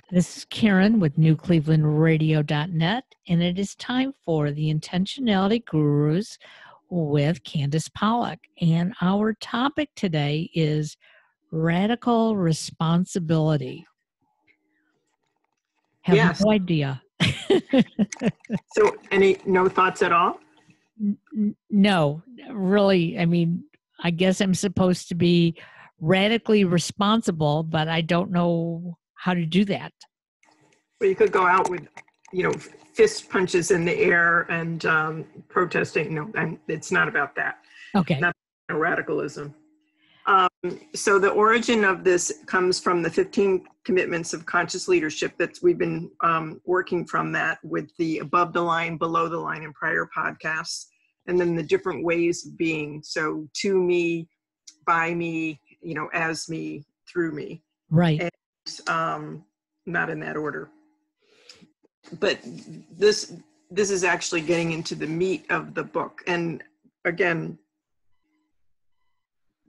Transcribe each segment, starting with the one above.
This is Karen with NewClevelandRadio.net, and it is time for the Intentionality Gurus with Candace Pollock. And our topic today is radical responsibility. Have no idea. So no thoughts at all? No, really. I mean, I guess I'm supposed to be radically responsible, but I don't know how to do that. Well, you could go out with, fist punches in the air and protesting. No, it's not about that. Okay. Not radicalism. So the origin of this comes from the 15 commitments of conscious leadership that we've been working from that with the above the line, below the line in prior podcasts, and then the different ways of being. So to me, by me, as me, through me. Right. And not in that order. But this is actually getting into the meat of the book. And again,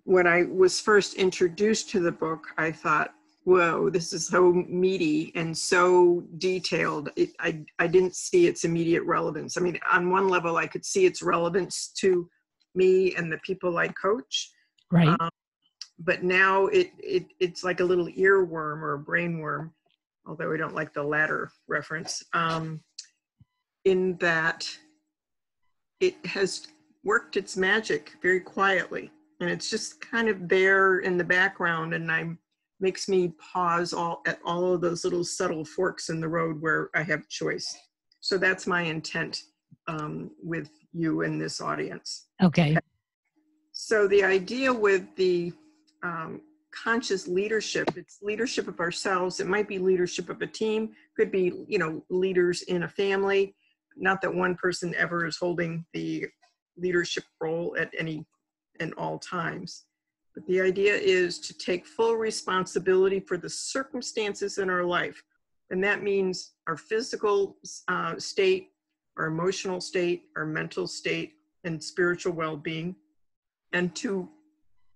when I was first introduced to the book, I thought, whoa, this is so meaty and so detailed. I didn't see its immediate relevance. I mean, on one level, I could see its relevance to me and the people I coach. Right. But now it's like a little earworm or a brainworm, although I don't like the latter reference, in that it has worked its magic very quietly. And it's just kind of there in the background, and makes me pause at all of those little subtle forks in the road where I have choice. So that's my intent with you and this audience. Okay. So the idea with the conscious leadership, it's leadership of ourselves. It might be leadership of a team, could be, leaders in a family. Not that one person ever is holding the leadership role at any and all times. But the idea is to take full responsibility for the circumstances in our life. And that means our physical state, our emotional state, our mental state, and spiritual well-being. And to,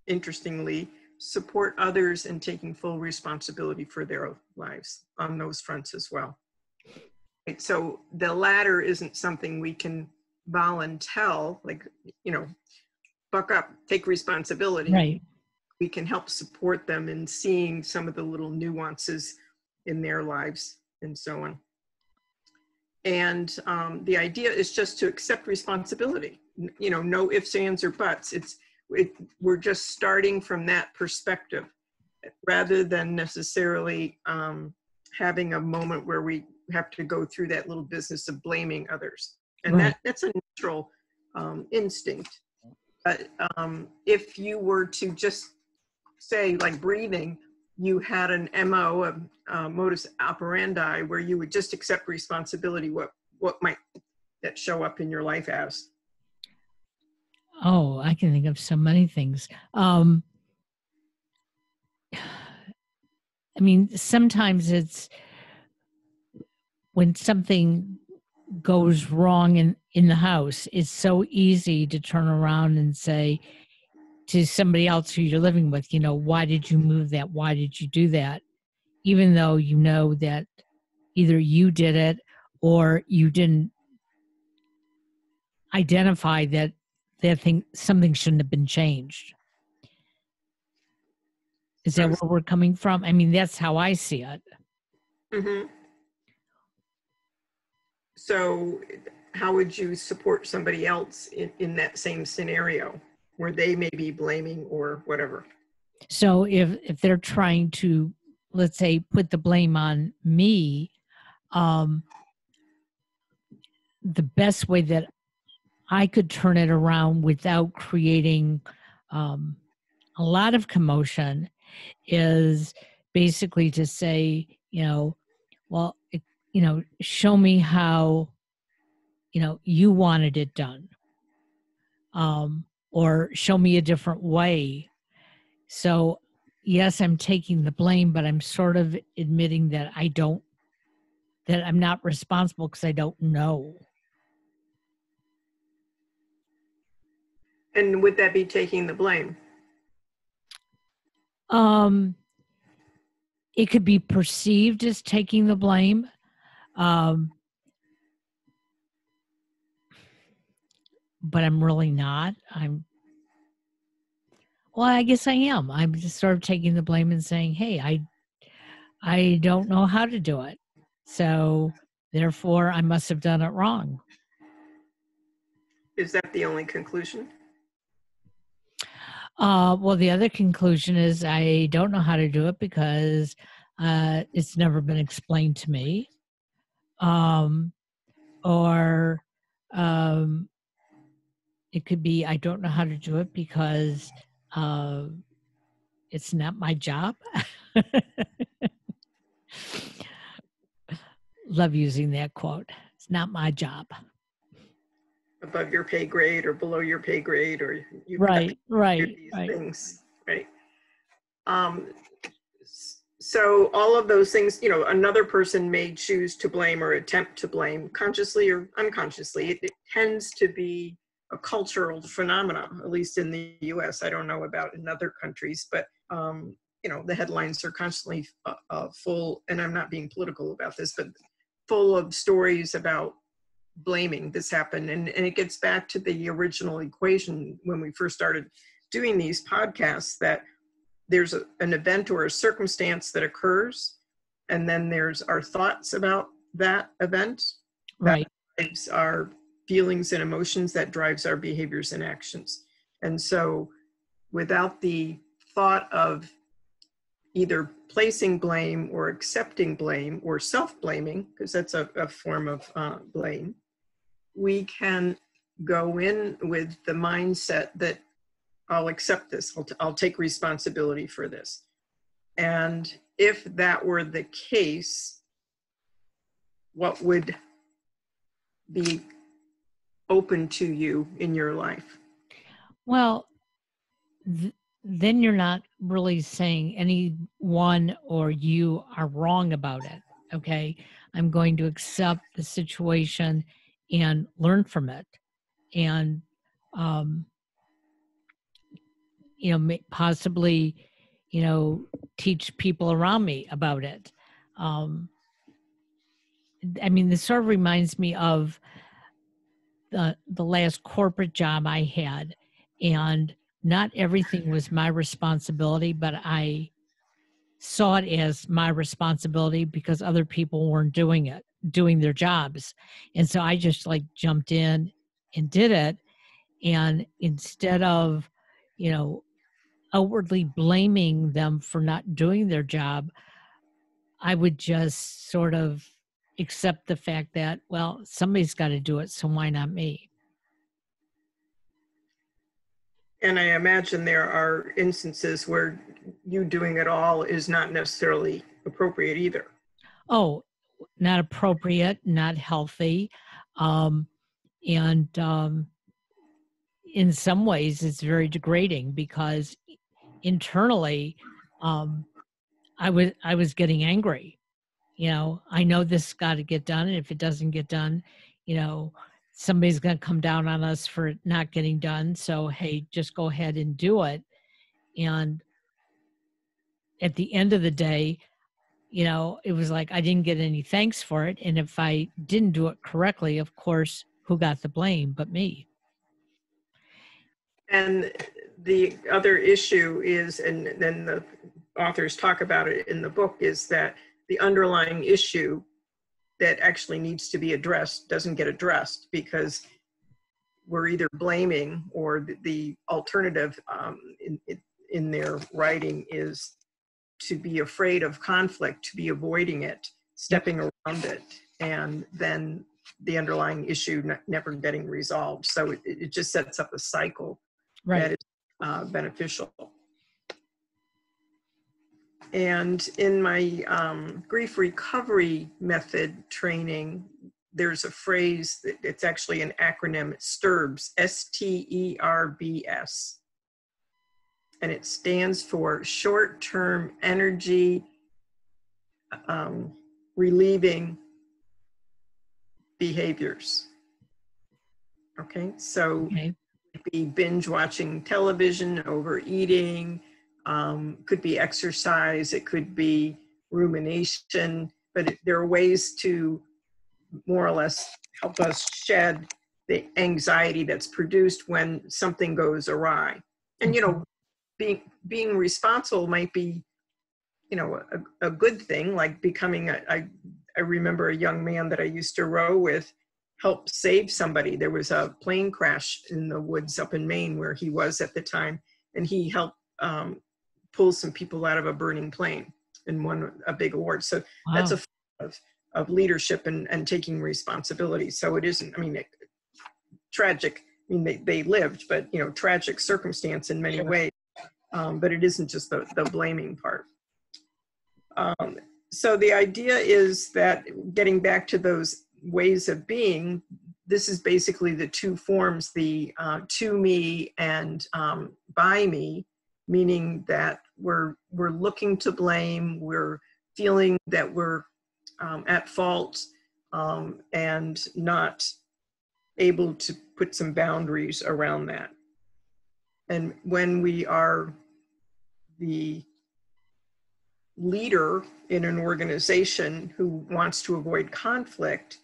interestingly, support others in taking full responsibility for their lives on those fronts as well. Right, so the latter isn't something we can volunteer, like, buck up, take responsibility. Right. We can help support them in seeing some of the little nuances in their lives and so on. And the idea is just to accept responsibility. No ifs, ands, or buts. We're just starting from that perspective rather than necessarily having a moment where we have to go through that little business of blaming others. And right. that's a natural instinct. But if you were to just say, like breathing, you had an MO, a modus operandi, where you would just accept responsibility, what might that show up in your life as? Oh, I can think of so many things. I mean, sometimes it's when something goes wrong in the house, it's so easy to turn around and say to somebody else who you're living with, why did you move that? Why did you do that? Even though you know that either you did it or you didn't identify that something shouldn't have been changed. Is that where we're coming from? I mean, that's how I see it. Mm-hmm. So how would you support somebody else in that same scenario where they may be blaming or whatever? So if they're trying to, let's say, put the blame on me, the best way that I could turn it around without creating a lot of commotion is basically to say, well, show me how, you wanted it done, or show me a different way. So yes, I'm taking the blame, but I'm sort of admitting that that I'm not responsible because I don't know. And would that be taking the blame? it could be perceived as taking the blame. But I'm really not. Well, I guess I am. I'm just sort of taking the blame and saying, hey, I don't know how to do it. So therefore I must have done it wrong. Is that the only conclusion? Well, the other conclusion is I don't know how to do it because it's never been explained to me. Or it could be I don't know how to do it because it's not my job. Love using that quote. It's not my job. Above your pay grade or below your pay grade, or you've got to do these things, right? So all of those things, you know, another person may choose to blame or attempt to blame consciously or unconsciously. It tends to be a cultural phenomenon, at least in the US. I don't know about in other countries, but you know, the headlines are constantly full, and I'm not being political about this, but full of stories about blaming this happened. And it gets back to the original equation when we first started doing these podcasts, that there's an event or a circumstance that occurs, and then there's our thoughts about that event. Right. That drives our feelings and emotions, that drives our behaviors and actions. And so without the thought of either placing blame or accepting blame or self-blaming, because that's a form of blame, we can go in with the mindset that I'll accept this, I'll take responsibility for this. And if that were the case, what would be open to you in your life? Well, then you're not really saying anyone or you are wrong about it. Okay. I'm going to accept the situation and learn from it. And, you know, possibly, you know, teach people around me about it. I mean, this sort of reminds me of the last corporate job I had, and not everything was my responsibility, but I saw it as my responsibility because other people weren't doing their jobs. And so I just like jumped in and did it. And instead of, you know, outwardly blaming them for not doing their job, I would just sort of accept the fact that, well, somebody's got to do it, so why not me? And I imagine there are instances where you doing it all is not necessarily appropriate either. Oh, not appropriate, not healthy. And in some ways, it's very degrading because internally, I was getting angry. You know, I know this got to get done, and if it doesn't get done, you know, somebody's going to come down on us for it not getting done. So hey, just go ahead and do it. And at the end of the day, you know, it was like I didn't get any thanks for it. And if I didn't do it correctly, of course, who got the blame but me? And the other issue is, and then the authors talk about it in the book, is that the underlying issue that actually needs to be addressed doesn't get addressed because we're either blaming, or the alternative in their writing is to be afraid of conflict, to be avoiding it, stepping around it, and then the underlying issue never getting resolved. So it just sets up a cycle that is beneficial. And in my grief recovery method training, there's a phrase that it's actually an acronym, STERBS, STERBS. And it stands for short-term energy relieving behaviors. Okay, so be binge watching television, overeating, could be exercise, it could be rumination, but there are ways to more or less help us shed the anxiety that's produced when something goes awry. And, you know, being responsible might be, you know, a good thing, like becoming I remember a young man that I used to row with helped save somebody. There was a plane crash in the woods up in Maine where he was at the time, and he helped pull some people out of a burning plane and won a big award. So that's a form of leadership and taking responsibility. So it isn't, I mean, tragic. I mean, they lived, but, you know, tragic circumstance in many ways. But it isn't just the blaming part. So the idea is that, getting back to those ways of being, this is basically the two forms, the to me and by me, meaning that we're looking to blame, we're feeling that we're at fault, and not able to put some boundaries around that. And when we are the leader in an organization who wants to avoid conflict,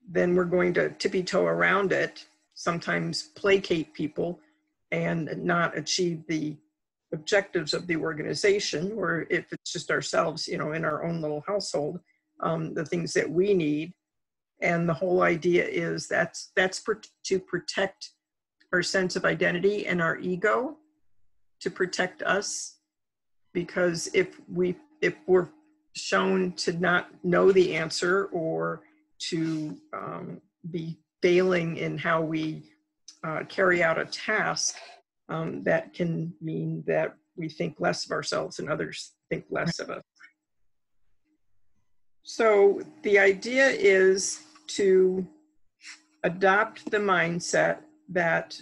then we're going to tippy-toe around it, sometimes placate people and not achieve the objectives of the organization, or if it's just ourselves, you know, in our own little household, the things that we need. And the whole idea is that's to protect our sense of identity and our ego, to protect us. Because if we're shown to not know the answer, or to be failing in how we carry out a task, that can mean that we think less of ourselves and others think less of us. So the idea is to adopt the mindset that,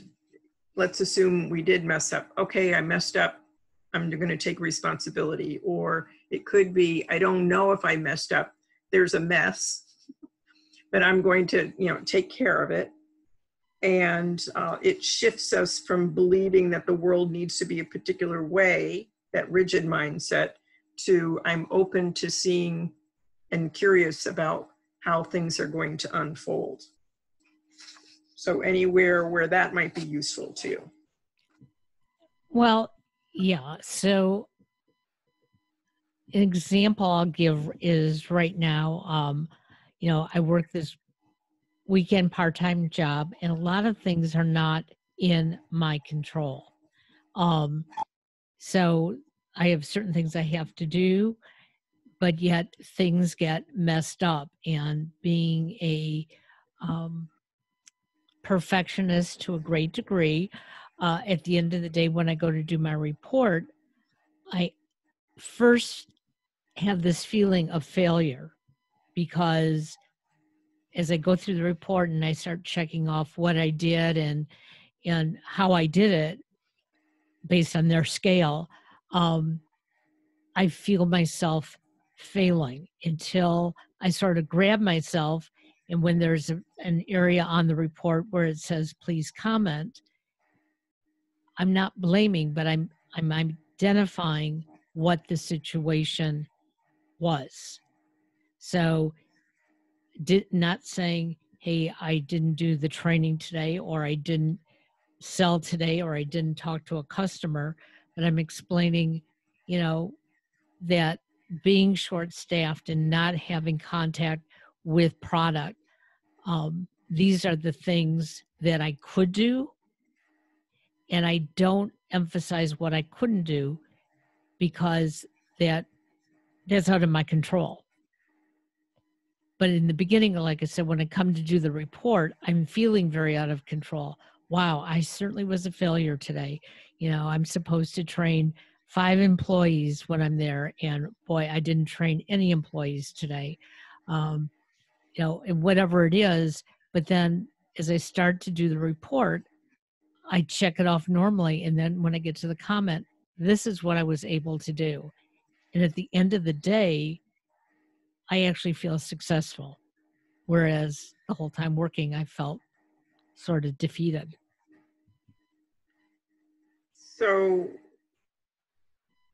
let's assume we did mess up. Okay, I messed up. I'm going to take responsibility. Or it could be, I don't know if I messed up. There's a mess, but I'm going to, you know, take care of it. And it shifts us from believing that the world needs to be a particular way, that rigid mindset, to I'm open to seeing and curious about how things are going to unfold. So anywhere where that might be useful to you. Well, yeah. So an example I'll give is right now, you know, I work this weekend part-time job, and a lot of things are not in my control. So I have certain things I have to do, but yet things get messed up. And being a perfectionist to a great degree, at the end of the day, when I go to do my report, I first have this feeling of failure, because as I go through the report and I start checking off what I did and how I did it based on their scale, I feel myself failing until I sort of grab myself. And when there's an area on the report where it says, please comment, I'm not blaming, but I'm identifying what the situation was. So not saying, hey, I didn't do the training today, or I didn't sell today, or I didn't talk to a customer, but I'm explaining, you know, that being short-staffed and not having contact with product, these are the things that I could do, and I don't emphasize what I couldn't do, because that's out of my control. But in the beginning, like I said, when I come to do the report, I'm feeling very out of control. Wow, I certainly was a failure today. You know, I'm supposed to train 5 employees when I'm there, and boy, I didn't train any employees today. You know, and whatever it is. But then as I start to do the report, I check it off normally. And then when I get to the comment, this is what I was able to do. And at the end of the day, I actually feel successful. Whereas the whole time working, I felt sort of defeated. So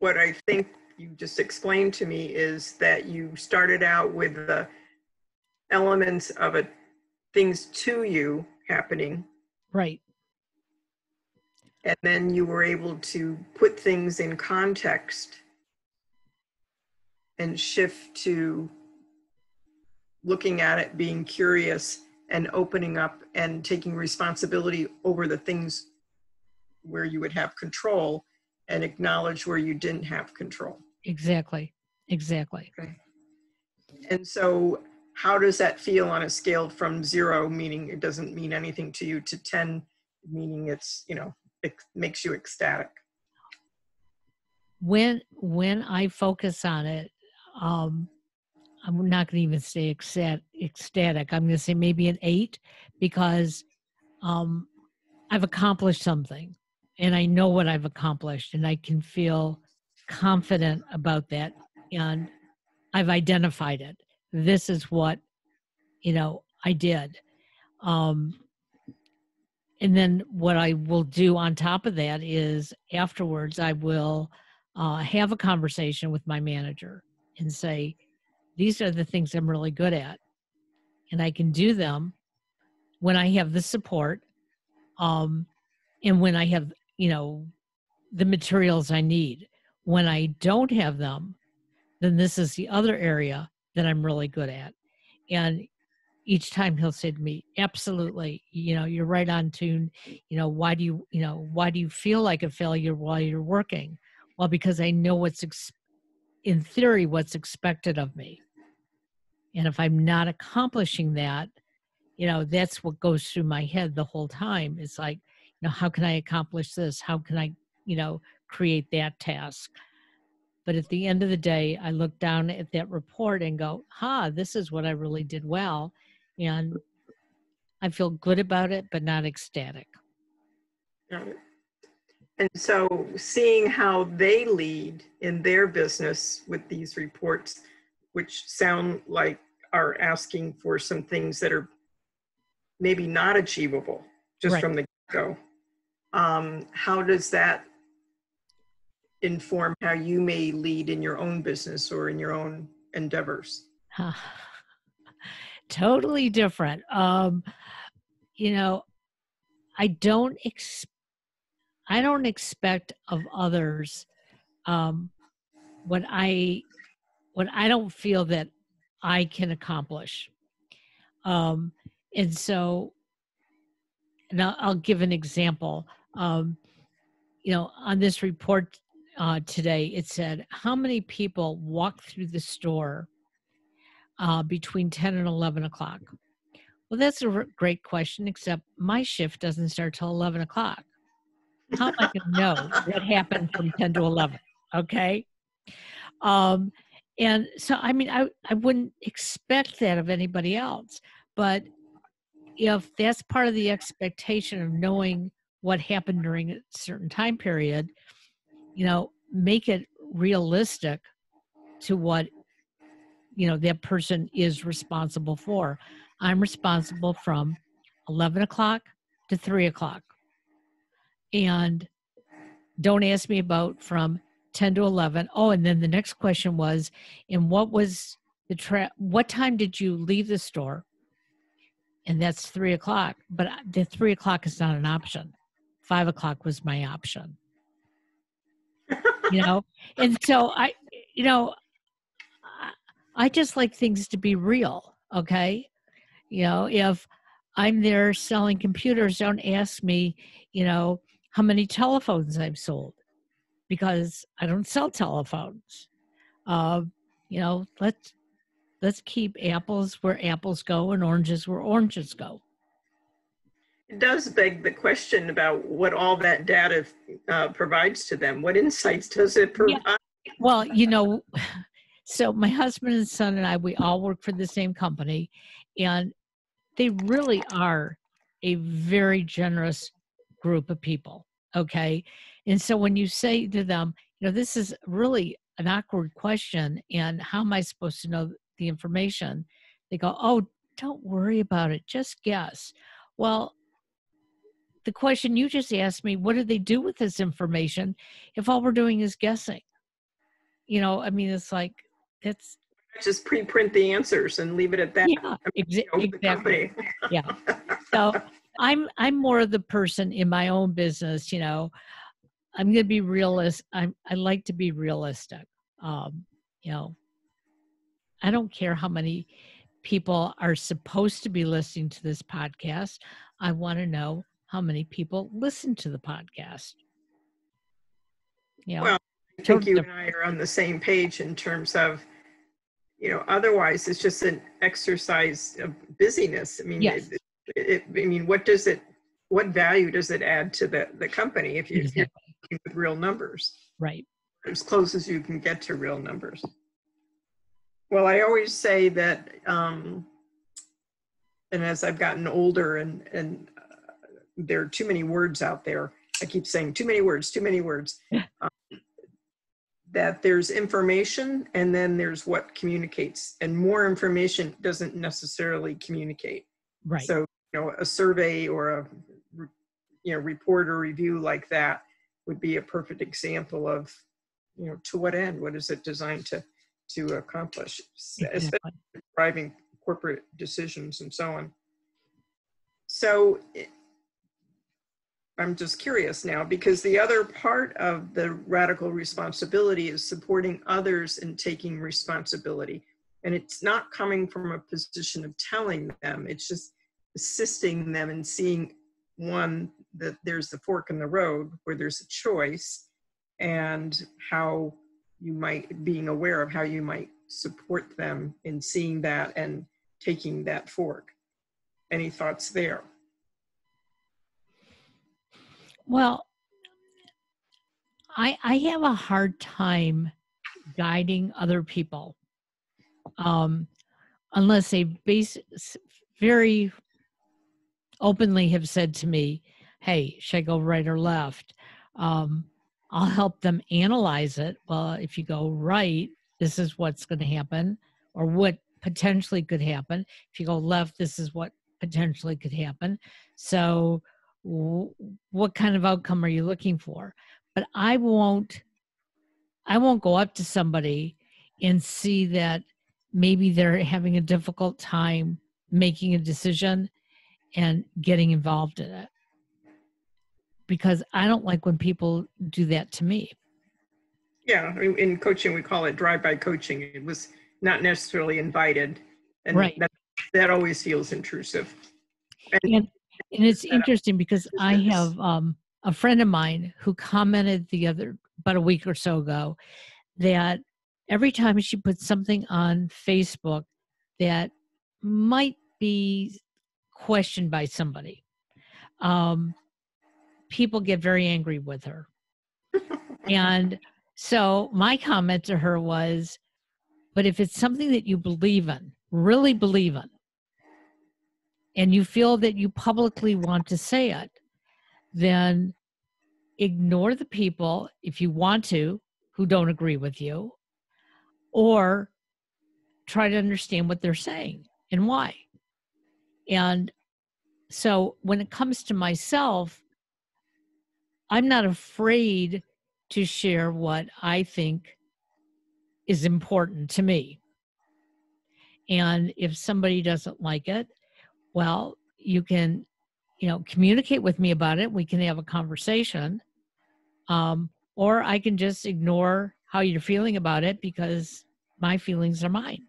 what I think you just explained to me is that you started out with the elements of it, things to you happening. Right. And then you were able to put things in context and shift to looking at it, being curious, and opening up and taking responsibility over the things where you would have control and acknowledge where you didn't have control. Exactly. Exactly. Okay. And so how does that feel on a scale from 0, meaning it doesn't mean anything to you, to 10, meaning it's, you know, it makes you ecstatic? When I focus on it, I'm not going to even say ecstatic. I'm going to say maybe an 8, because I've accomplished something and I know what I've accomplished and I can feel confident about that. And I've identified it. This is what, I did. And then what I will do on top of that is afterwards, I will have a conversation with my manager and say, these are the things I'm really good at. And I can do them when I have the support, and when I have, the materials I need. When I don't have them, then this is the other area that I'm really good at. And each time he'll say to me, absolutely, you're right on tune. Why do you feel like a failure while you're working? Well, because I know in theory, what's expected of me. And if I'm not accomplishing that, that's what goes through my head the whole time. It's like, how can I accomplish this? How can I, create that task? But at the end of the day, I look down at that report and go, this is what I really did well. And I feel good about it, but not ecstatic. Got it. And so seeing how they lead in their business with these reports, which sound like are asking for some things that are maybe not achievable just Right. from the get-go, how does that inform how you may lead in your own business or in your own endeavors? Totally different. I don't expect of others what I don't feel that I can accomplish. And so, and I'll give an example. On this report today, it said, how many people walk through the store between 10 and 11 o'clock? Well, that's a great question, except my shift doesn't start till 11 o'clock. How am I going to know what happened from 10 to 11? Okay. And so, I mean, I wouldn't expect that of anybody else, but if that's part of the expectation of knowing what happened during a certain time period, make it realistic to what, that person is responsible for. I'm responsible from 11 o'clock to 3 o'clock. And don't ask me about from 10 to 11. Oh, and then the next question was, and what was what time did you leave the store? And that's 3 o'clock. But the 3 o'clock is not an option. 5 o'clock was my option. And so I just like things to be real. Okay. If I'm there selling computers, don't ask me, how many telephones I've sold, because I don't sell telephones. Let's keep apples where apples go and oranges where oranges go. It does beg the question about what all that data provides to them. What insights does it provide? Yeah. Well, so my husband and son and I, we all work for the same company, and they really are a very generous group of people. Okay. And so when you say to them, this is really an awkward question, and how am I supposed to know the information? They go, oh, don't worry about it. Just guess. Well, the question you just asked me, what do they do with this information if all we're doing is guessing? I mean, it's like, it's, Just pre-print the answers and leave it at that. yeah, The exactly. company. Yeah. So I'm more of the person in my own business, I'm going to be realist. I like to be realistic. Um, you know, I don't care how many people are supposed to be listening to this podcast. I want to know how many people listen to the podcast. Well, I think Totally you and I are on the same page in terms of, otherwise it's just an exercise of busyness. I mean, yes, what value does it add to the company if you're exactly. working with real numbers, Right. as close as you can get to real numbers? Well, I always say that, and as I've gotten older and there are too many words out there, I keep saying too many words, that there's information and then there's what communicates, and more information doesn't necessarily communicate. Right. So, a survey or a report or review like that would be a perfect example of, to what end, what is it designed to accomplish, Exactly. especially driving corporate decisions and so on. So I'm just curious now, because the other part of the radical responsibility is supporting others in taking responsibility. And it's not coming from a position of telling them, it's just assisting them in seeing, one, that there's the fork in the road where there's a choice, and how you might, being aware of how you might support them in seeing that and taking that fork. Any thoughts there? Well, I have a hard time guiding other people, unless they very openly have said to me, "Hey, should I go right or left?" I'll help them analyze it. Well, if you go right, this is what's going to happen, or what potentially could happen. If you go left, this is what potentially could happen. So, what kind of outcome are you looking for? But I won't go up to somebody and see that maybe they're having a difficult time making a decision and getting involved in it, because I don't like when people do that to me. Yeah, in coaching, we call it drive-by coaching. It was not necessarily invited, and Right. that always feels intrusive. And it's interesting because I have a friend of mine who commented about a week or so ago, that every time she puts something on Facebook that might be questioned by somebody, people get very angry with her. And so my comment to her was, but if it's something that you believe in, really believe in, and you feel that you publicly want to say it, then ignore the people, if you want to, who don't agree with you, or try to understand what they're saying and why. And so when it comes to myself, I'm not afraid to share what I think is important to me. And if somebody doesn't like it, well, you can, communicate with me about it. We can have a conversation. Or I can just ignore how you're feeling about it, because my feelings are mine.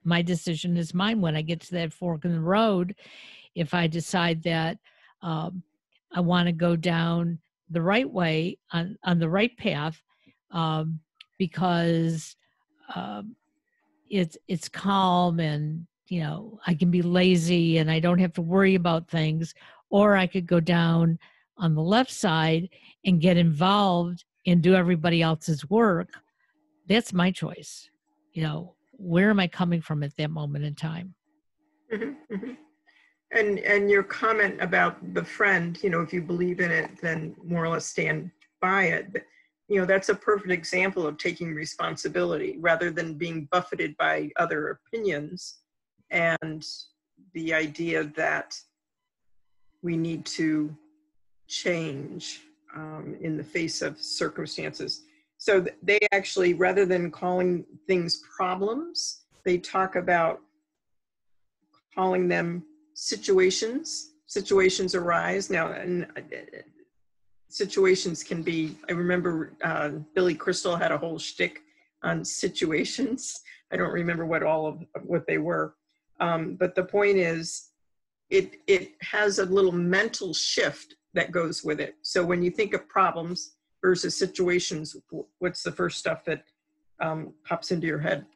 My decision is mine. When I get to that fork in the road, if I decide that I want to go down the right way, on the right path, because it's calm, and I can be lazy and I don't have to worry about things, or I could go down on the left side and get involved and do everybody else's work. That's my choice. Where am I coming from at that moment in time? Mm-hmm, mm-hmm. And your comment about the friend, if you believe in it, then more or less stand by it. But, that's a perfect example of taking responsibility rather than being buffeted by other opinions, and the idea that we need to change in the face of circumstances. So they actually, rather than calling things problems, they talk about calling them situations. Situations arise. Now, and situations can be, I remember Billy Crystal had a whole shtick on situations. I don't remember what all of what they were. But the point is, it has a little mental shift that goes with it. So when you think of problems versus situations, what's the first stuff that pops into your head?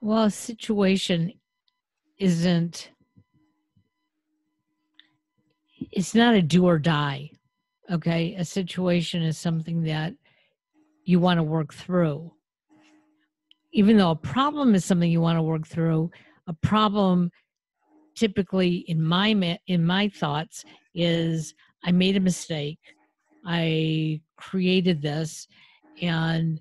Well, a situation isn't, it's not a do or die. Okay. A situation is something that you want to work through. Even though a problem is something you want to work through, a problem typically in my thoughts is I made a mistake. I created this, and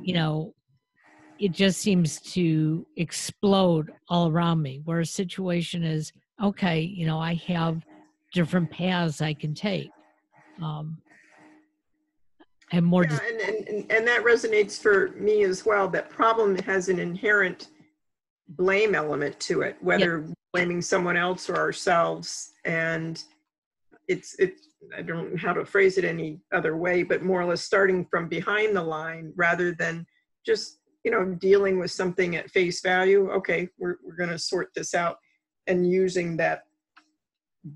it just seems to explode all around me. Where a situation is, okay, I have different paths I can take. And more. Yeah, and that resonates for me as well. That problem has an inherent blame element to it, whether blaming someone else or ourselves. And it's I don't know how to phrase it any other way, but more or less starting from behind the line rather than just dealing with something at face value. Okay, we're going to sort this out, and using that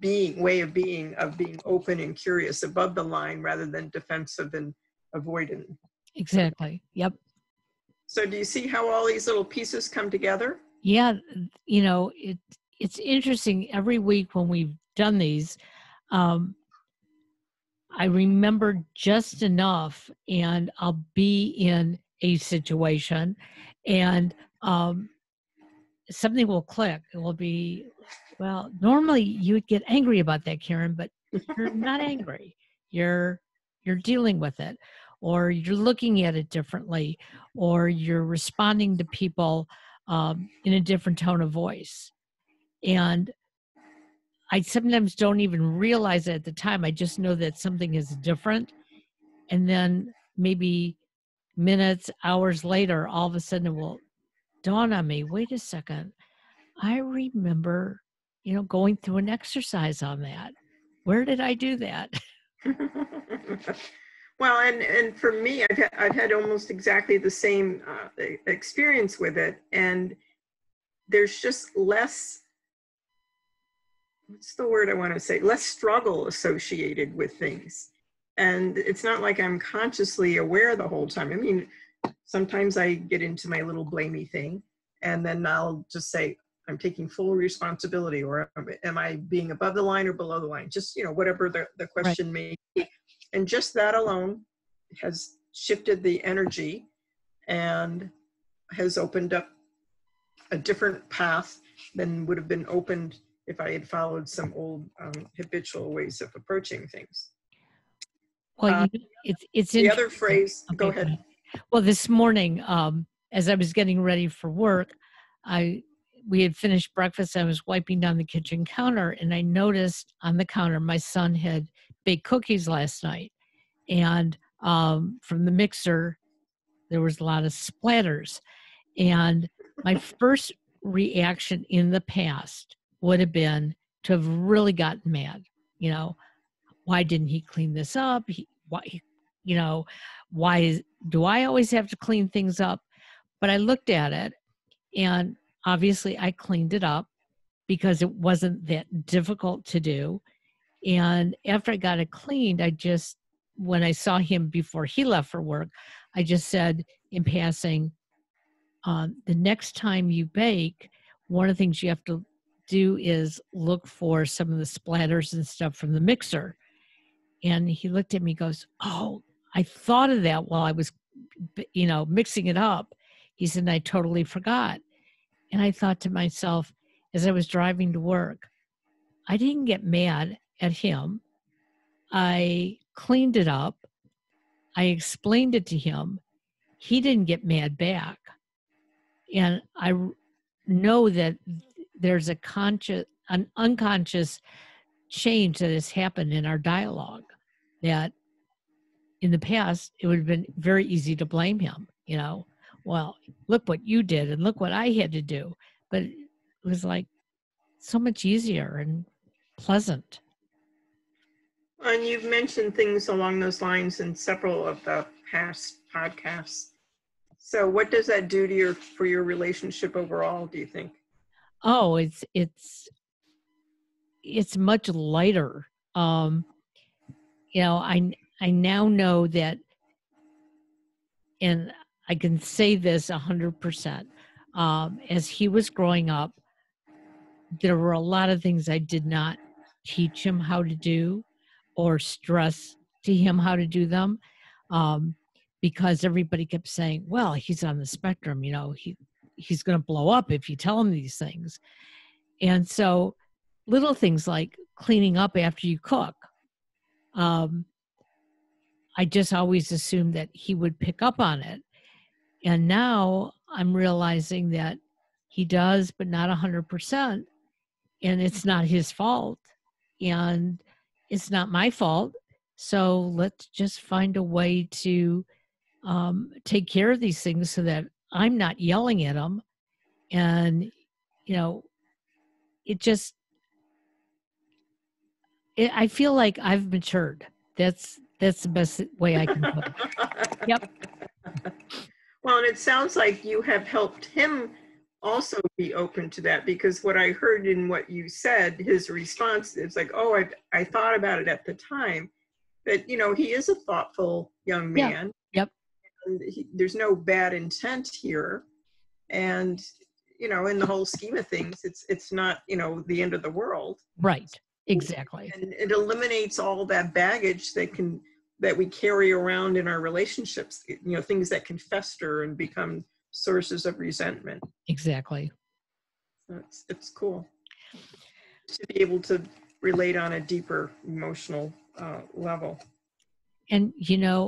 way of being open and curious above the line rather than defensive and avoidant. Exactly. Yep. So do you see how all these little pieces come together? Yeah, it's interesting. Every week when we've done these, I remember just enough, and I'll be in a situation, and something will click. It will be, well, normally you would get angry about that, Karen, but you're not angry. You're dealing with it, or you're looking at it differently, or you're responding to people in a different tone of voice. And I sometimes don't even realize it at the time. I just know that something is different. And then maybe minutes, hours later, all of a sudden it will dawn on me, wait a second, I remember, going through an exercise on that. Where did I do that? Well, and for me, I've had almost exactly the same experience with it. And there's just less, what's the word I want to say, less struggle associated with things. And it's not like I'm consciously aware the whole time. I mean, sometimes I get into my little blamey thing, and then I'll just say, I'm taking full responsibility, or am I being above the line or below the line? Just, whatever the question may be. And just that alone has shifted the energy and has opened up a different path than would have been opened if I had followed some old habitual ways of approaching things. Well, it's the other phrase. Okay, go ahead. Well, this morning, as I was getting ready for work, we had finished breakfast. I was wiping down the kitchen counter, and I noticed on the counter my son had baked cookies last night, and from the mixer there was a lot of splatters. And my first reaction in the past would have been to have really gotten mad. Why didn't he clean this up? Why do I always have to clean things up? But I looked at it, and obviously I cleaned it up because it wasn't that difficult to do. And after I got it cleaned, when I saw him before he left for work, I just said in passing, the next time you bake, one of the things you have to do is look for some of the splatters and stuff from the mixer. And he looked at me, goes, oh, I thought of that while I was, mixing it up. He said, I totally forgot. And I thought to myself, as I was driving to work, I didn't get mad at him. I cleaned it up. I explained it to him. He didn't get mad back. And I know that there's an unconscious change that has happened in our dialogue, that in the past, it would have been very easy to blame him, well, look what you did and look what I had to do. But it was like so much easier and pleasant. And you've mentioned things along those lines in several of the past podcasts. So what does that do to for your relationship overall, do you think? Oh, it's much lighter. I now know that, and I can say this 100%. As he was growing up, there were a lot of things I did not teach him how to do or stress to him how to do them, because everybody kept saying, well, he's on the spectrum, he's going to blow up if you tell him these things. And so little things like cleaning up after you cook, I just always assumed that he would pick up on it. And now I'm realizing that he does, but not 100%. And it's not his fault. And it's not my fault. So let's just find a way to take care of these things so that I'm not yelling at him. And, it just, I feel like I've matured. That's the best way I can put it. Yep. Well, and it sounds like you have helped him also be open to that, because what I heard in what you said, his response is like, oh, I thought about it at the time, that, he is a thoughtful young man. Yep. And there's no bad intent here. And, in the whole scheme of things, it's not, the end of the world. Right. Exactly. And it eliminates all that baggage that we carry around in our relationships, things that can fester and become sources of resentment. Exactly. So it's cool to be able to relate on a deeper emotional level. And,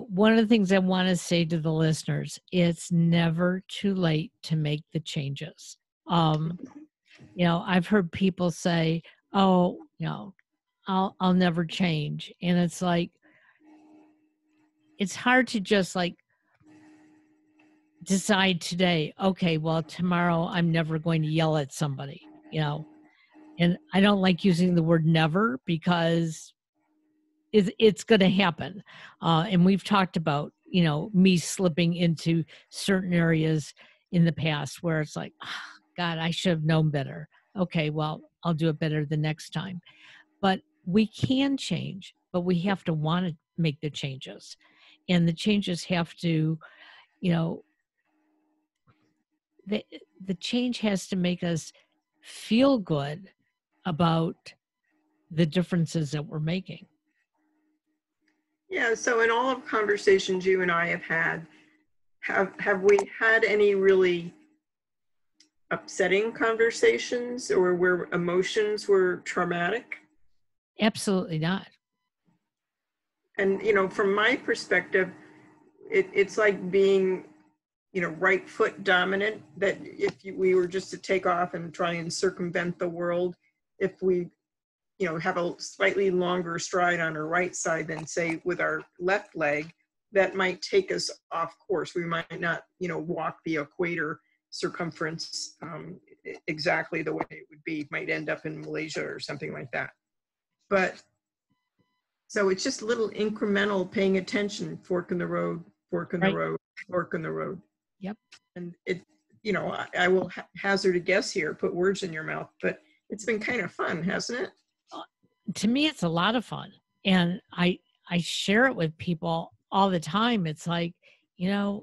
one of the things I want to say to the listeners, it's never too late to make the changes. I've heard people say, oh, I'll never change. And it's like, it's hard to just like decide today, okay, well, tomorrow I'm never going to yell at somebody, and I don't like using the word never because it's going to happen. And we've talked about, me slipping into certain areas in the past where it's like, oh, God, I should have known better. Okay, well, I'll do it better the next time. But we can change, but we have to want to make the changes. And the changes have to, the change has to make us feel good about the differences that we're making. Yeah, so in all of conversations you and I have had, have we had any really upsetting conversations or where emotions were traumatic? Absolutely not. And, from my perspective, it's like being, right foot dominant, that if we were just to take off and try and circumvent the world, if we, have a slightly longer stride on our right side than say with our left leg, that might take us off course. We might not, walk the equator circumference exactly the way it would be. Might end up in Malaysia or something like that. But so it's just little incremental paying attention, fork in the road, fork in the road, fork in the road. Yep. And it, I will hazard a guess here, put words in your mouth, but it's been kind of fun, hasn't it? To me, it's a lot of fun. And I share it with people all the time. It's like, there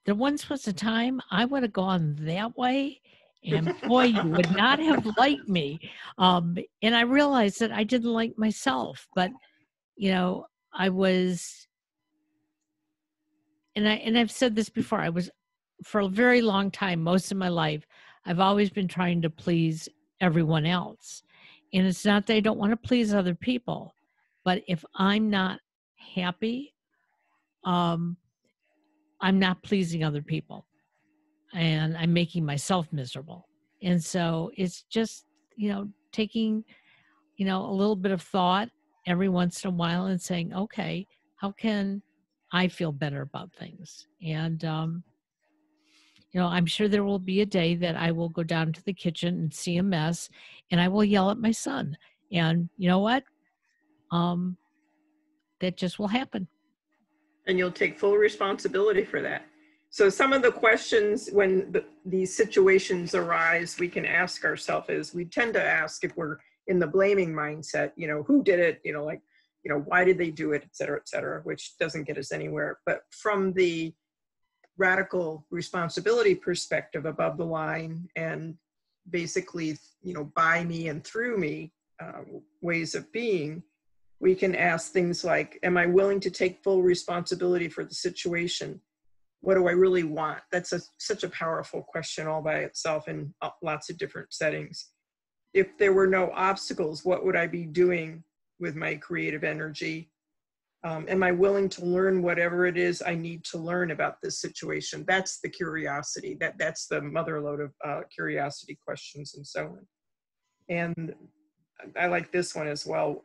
once was a time I would have gone that way. And boy, you would not have liked me. And I realized that I didn't like myself, but, I was, and I've said this before, I was, for a very long time, most of my life, I've always been trying to please everyone else. And it's not that I don't want to please other people, but if I'm not happy, I'm not pleasing other people. And I'm making myself miserable. And so it's just, taking, a little bit of thought every once in a while and saying, okay, how can I feel better about things? And, I'm sure there will be a day that I will go down to the kitchen and see a mess and I will yell at my son. And you know what? That just will happen. And you'll take full responsibility for that. So some of the questions when these situations arise, we can ask ourselves is, we tend to ask if we're in the blaming mindset, who did it, why did they do it, et cetera, which doesn't get us anywhere. But from the radical responsibility perspective, above the line, and basically, by me and through me, ways of being, we can ask things like, am I willing to take full responsibility for the situation? What do I really want? That's such a powerful question all by itself in lots of different settings. If there were no obstacles, what would I be doing with my creative energy? Am I willing to learn whatever it is I need to learn about this situation? That's the curiosity. That's the motherlode of curiosity questions and so on. And I like this one as well.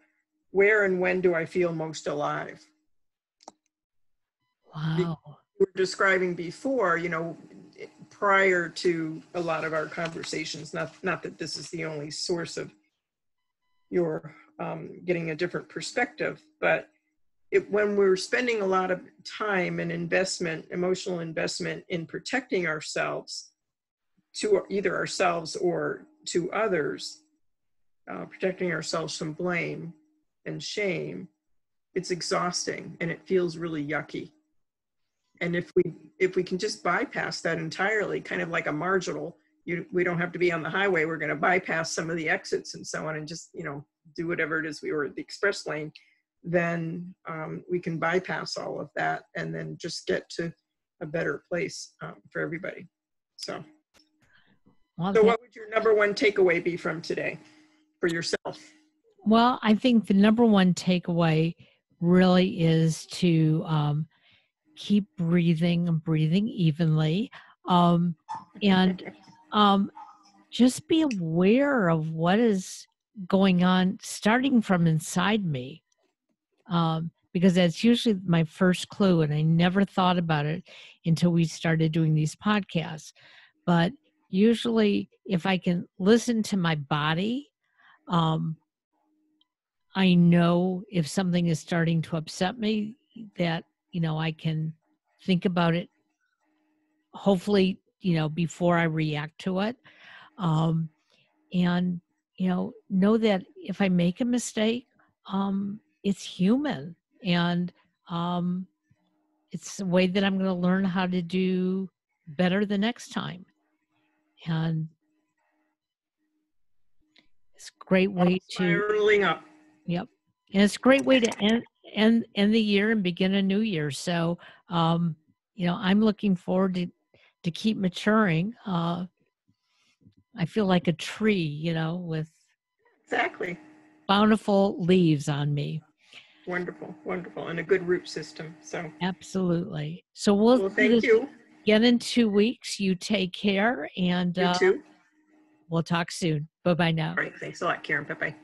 Where and when do I feel most alive? Wow. We were describing before, prior to a lot of our conversations, not that this is the only source of your getting a different perspective, but when we're spending a lot of time and emotional investment in protecting ourselves, to either ourselves or to others, protecting ourselves from blame and shame, it's exhausting and it feels really yucky. And if we can just bypass that entirely, kind of like a marginal, we don't have to be on the highway, we're going to bypass some of the exits and so on, and just do whatever it is we were at the express lane, then we can bypass all of that and then just get to a better place for everybody. So what would your number one takeaway be from today for yourself? Well, I think the number one takeaway really is to keep breathing evenly, and just be aware of what is going on, starting from inside me, because that's usually my first clue, and I never thought about it until we started doing these podcasts. But usually, if I can listen to my body, I know if something is starting to upset me, that I can think about it, hopefully, before I react to it. And, know that if I make a mistake, it's human. And it's a way that I'm going to learn how to do better the next time. And it's a great way spiraling up. Yep. And it's a great way to end the year and begin a new year. So, I'm looking forward to keep maturing. I feel like a tree, with exactly bountiful leaves on me. Wonderful, wonderful, and a good root system. So absolutely. So we'll thank you. Again in 2 weeks. You take care, and you too. We'll talk soon. Bye-bye now. All right. Thanks a lot, Karen. Bye-bye.